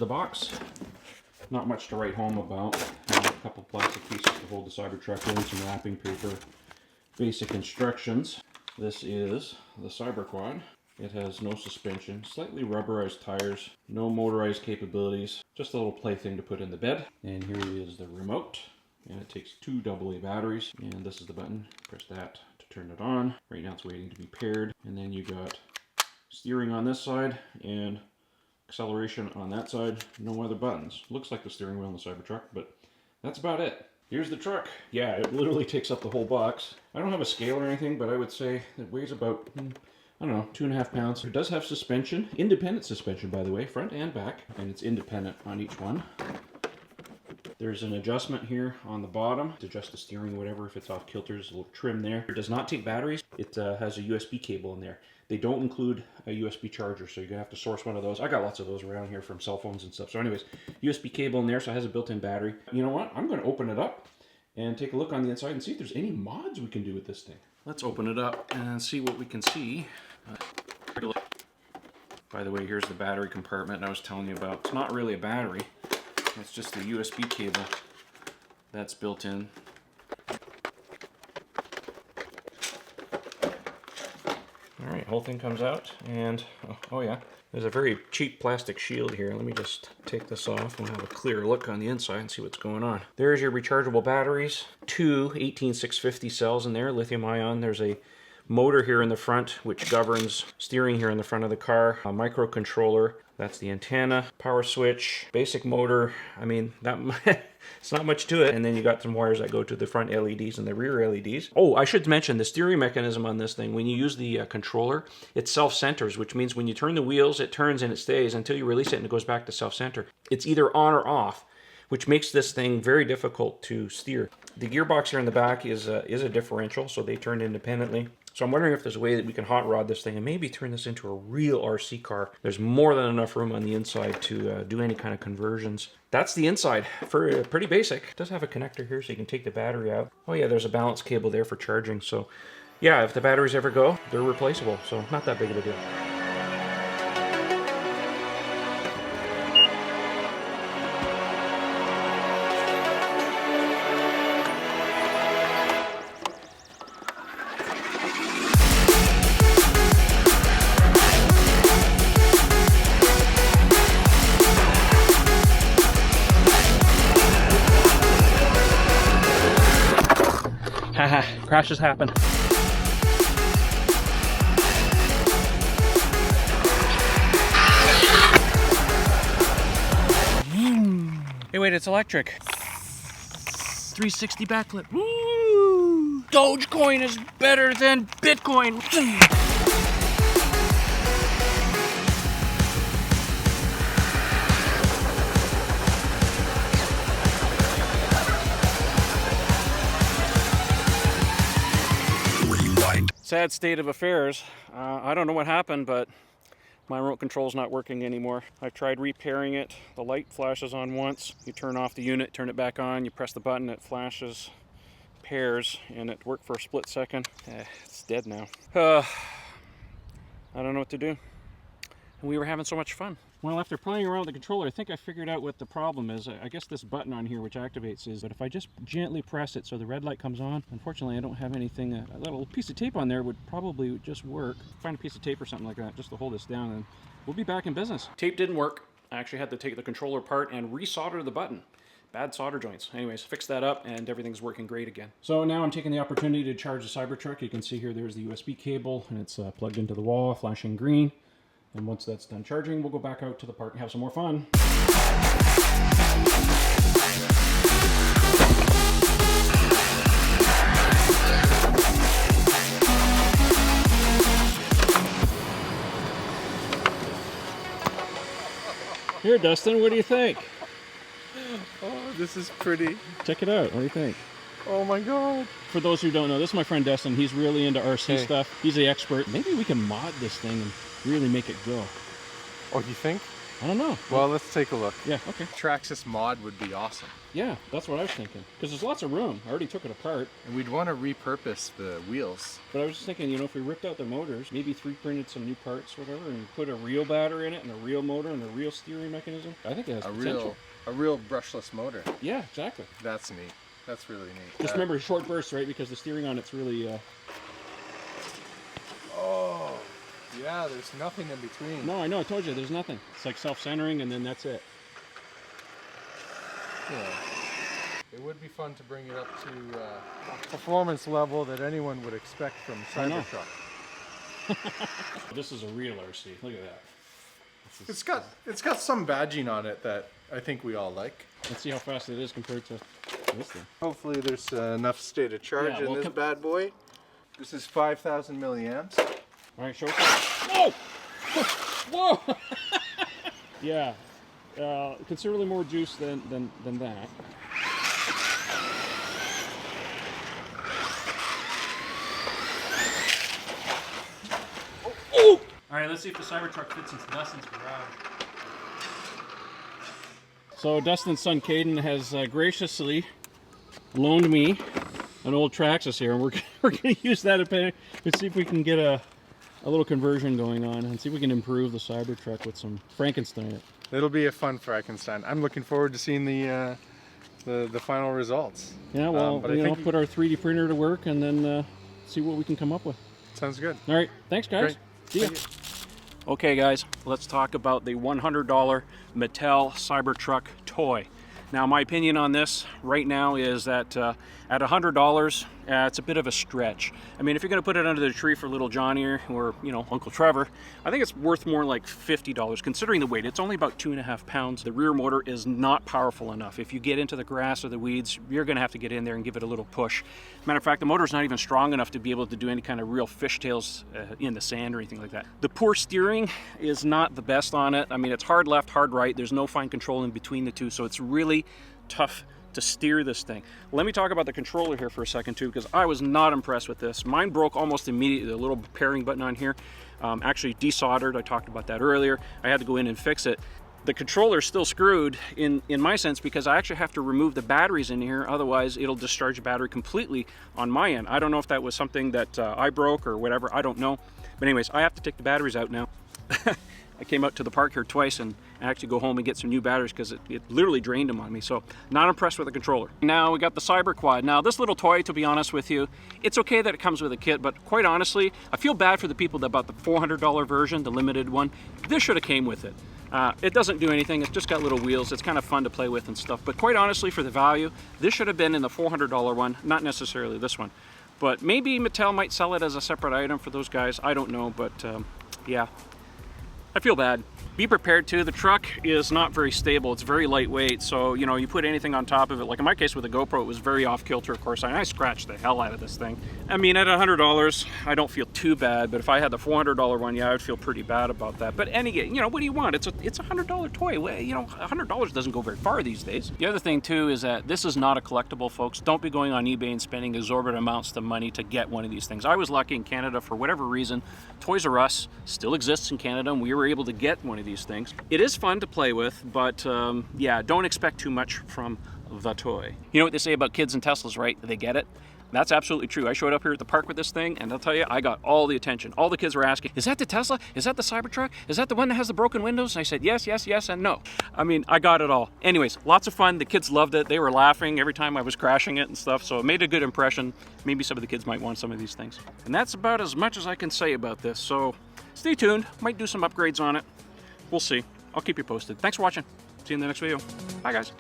the box. Not much to write home about. A couple plastic pieces to hold the Cybertruck in, some wrapping paper, basic instructions. This is the Cyberquad. It has no suspension, slightly rubberized tires, no motorized capabilities, just a little plaything to put in the bed. And here is the remote. And it takes 2 AA batteries. And this is the button. Press that to turn it on. Right now it's waiting to be paired. And then you got steering on this side and acceleration on that side. No other buttons. Looks like the steering wheel on the Cybertruck, but that's about it. Here's the truck. Yeah, it literally takes up the whole box. I don't have a scale or anything, but I would say it weighs about, I don't know, 2.5 pounds. It does have suspension, independent suspension by the way, front and back, and it's independent on each one. There's an adjustment here on the bottom to adjust the steering, whatever, if it's off kilter. There's a little trim there. It does not take batteries. It has a USB cable in there. They don't include a USB charger, so you're gonna have to source one of those. I got lots of those around here from cell phones and stuff. So anyways, USB cable in there, so it has a built-in battery. You know what? I'm gonna open it up and take a look on the inside and see if there's any mods we can do with this thing. Let's open it up and see what we can see. By the way, here's the battery compartment I was telling you about. It's not really a battery. It's just the USB cable that's built in. Alright, whole thing comes out, and oh yeah, there's a very cheap plastic shield here. Let me just take this off and have a clear look on the inside and see what's going on. There's your rechargeable batteries, 2 18650 cells in there, lithium ion. There's a motor here in the front which governs steering here in the front of the car, a microcontroller, that's the antenna, power switch, basic motor. I mean, that it's not much to it. And then you got some wires that go to the front LEDs and the rear LEDs. Oh, I should mention the steering mechanism on this thing. When you use the controller, it self-centers, which means when you turn the wheels, it turns and it stays until you release it and it goes back to self-center. It's either on or off, which makes this thing very difficult to steer. The gearbox here in the back is a differential, so they turn independently. So I'm wondering if there's a way that we can hot rod this thing and maybe turn this into a real RC car. There's more than enough room on the inside to do any kind of conversions. That's the inside. For pretty basic. It does have a connector here so you can take the battery out. Oh yeah, there's a balance cable there for charging. So yeah, if the batteries ever go, they're replaceable. So not that big of a deal. Haha, crashes happen. Hey wait, it's electric. 360 backflip. Woo! Dogecoin is better than Bitcoin. Sad state of affairs. I don't know what happened, but my remote control's not working anymore. I've tried repairing it. The light flashes on once. You turn off the unit, turn it back on, you press the button, it flashes, pairs, and it worked for a split second. It's dead now. I don't know what to do. And we were having so much fun. Well, after playing around with the controller, I think I figured out what the problem is. I guess this button on here which activates is, but if I just gently press it so the red light comes on, unfortunately I don't have anything, a little piece of tape on there would probably just work. Find a piece of tape or something like that just to hold this down and we'll be back in business. Tape didn't work. I actually had to take the controller apart and resolder the button. Bad solder joints. Anyways, fix that up and everything's working great again. So now I'm taking the opportunity to charge the Cybertruck. You can see here there's the USB cable and it's plugged into the wall, flashing green. And once that's done charging, we'll go back out to the park and have some more fun. Here, Dustin, what do you think? Oh, this is pretty. Check it out. What do you think? Oh my god. For those who don't know, this is my friend Dustin. He's really into RC stuff. He's the expert. Maybe we can mod this thing and really make it go. Oh, you think? I don't know. Well, let's take a look. Yeah, okay. Traxxas Mod would be awesome. Yeah, that's what I was thinking. Because there's lots of room. I already took it apart. And we'd want to repurpose the wheels. But I was just thinking, you know, if we ripped out the motors, maybe 3D printed some new parts, whatever, and put a real battery in it and a real motor and a real steering mechanism, I think it has potential. A real brushless motor. Yeah, exactly. That's neat. That's really neat. Just remember short bursts, right? Because the steering on it's really... Oh, yeah, there's nothing in between. No, I know, I told you, there's nothing. It's like self-centering and then that's it. Yeah. It would be fun to bring it up to a performance level that anyone would expect from Cybertruck. This is a real RC. Look at that. It's got some badging on it that I think we all like. Let's see how fast it is compared to this thing. Hopefully there's enough state of charge in this bad boy. This is 5,000 milliamps. All right, show us. Whoa! Whoa! Yeah, considerably more juice than that. Oh! All right, let's see if the Cybertruck fits into Dustin's garage. So Dustin's son Caden has graciously loaned me an old Traxxas here, and we're going to use that to see if we can get a little conversion going on and see if we can improve the Cybertruck with some Frankenstein in it. It'll be a fun Frankenstein. I'm looking forward to seeing the final results. Yeah, well, put our 3D printer to work and then see what we can come up with. Sounds good. All right, thanks guys. Great. See ya. Okay guys, let's talk about the $100 Mattel Cybertruck toy. Now my opinion on this right now is that at $100, it's a bit of a stretch. I mean, if you're going to put it under the tree for little Johnny or Uncle Trevor, I think it's worth more like $50 considering the weight. It's only about 2.5 pounds. The rear motor is not powerful enough. If you get into the grass or the weeds, you're going to have to get in there and give it a little push. Matter of fact, the motor's not even strong enough to be able to do any kind of real fishtails in the sand or anything like that. The poor steering is not the best on it. I mean, it's hard left, hard right. There's no fine control in between the two, so it's really tough to steer this thing. Let me talk about the controller here for a second too, because I was not impressed with this. Mine broke almost immediately. The little pairing button on here actually desoldered. I talked about that earlier. I had to go in and fix it. The controller's still screwed in my sense because I actually have to remove the batteries in here, otherwise it'll discharge the battery completely on my end. I don't know if that was something that I broke or whatever, I don't know. But anyways, I have to take the batteries out now. I came out to the park here twice and actually go home and get some new batteries because it literally drained them on me. So not impressed with the controller. Now we got the Cyber Quad. Now this little toy, to be honest with you, it's okay that it comes with a kit, but quite honestly, I feel bad for the people that bought the $400 version, the limited one. This should have came with it. It doesn't do anything, it's just got little wheels. It's kind of fun to play with and stuff. But quite honestly, for the value, this should have been in the $400 one, not necessarily this one. But maybe Mattel might sell it as a separate item for those guys. I don't know, but yeah. I feel bad. Be prepared too. The truck is not very stable. It's very lightweight, so you put anything on top of it. Like in my case with the GoPro, it was very off kilter, of course. I scratched the hell out of this thing. I mean, at $100, I don't feel too bad, but if I had the $400 one, yeah, I would feel pretty bad about that. But anyway, what do you want? It's a $100 toy. Well, $100 doesn't go very far these days. The other thing too is that this is not a collectible, folks. Don't be going on eBay and spending exorbitant amounts of money to get one of these things. I was lucky in Canada for whatever reason. Toys R Us still exists in Canada, and we were able to get one of these things. It is fun to play with, but yeah, don't expect too much from the toy. You know what they say about kids and Teslas, right? They get it. That's absolutely true. I showed up here at the park with this thing, and I'll tell you, I got all the attention. All the kids were asking, is that the Tesla? Is that the Cybertruck? Is that the one that has the broken windows? And I said, yes, yes, yes, and no. I mean, I got it all. Anyways, lots of fun. The kids loved it. They were laughing every time I was crashing it and stuff, so it made a good impression. Maybe some of the kids might want some of these things. And that's about as much as I can say about this, so stay tuned. Might do some upgrades on it. We'll see. I'll keep you posted. Thanks for watching. See you in the next video. Bye, guys.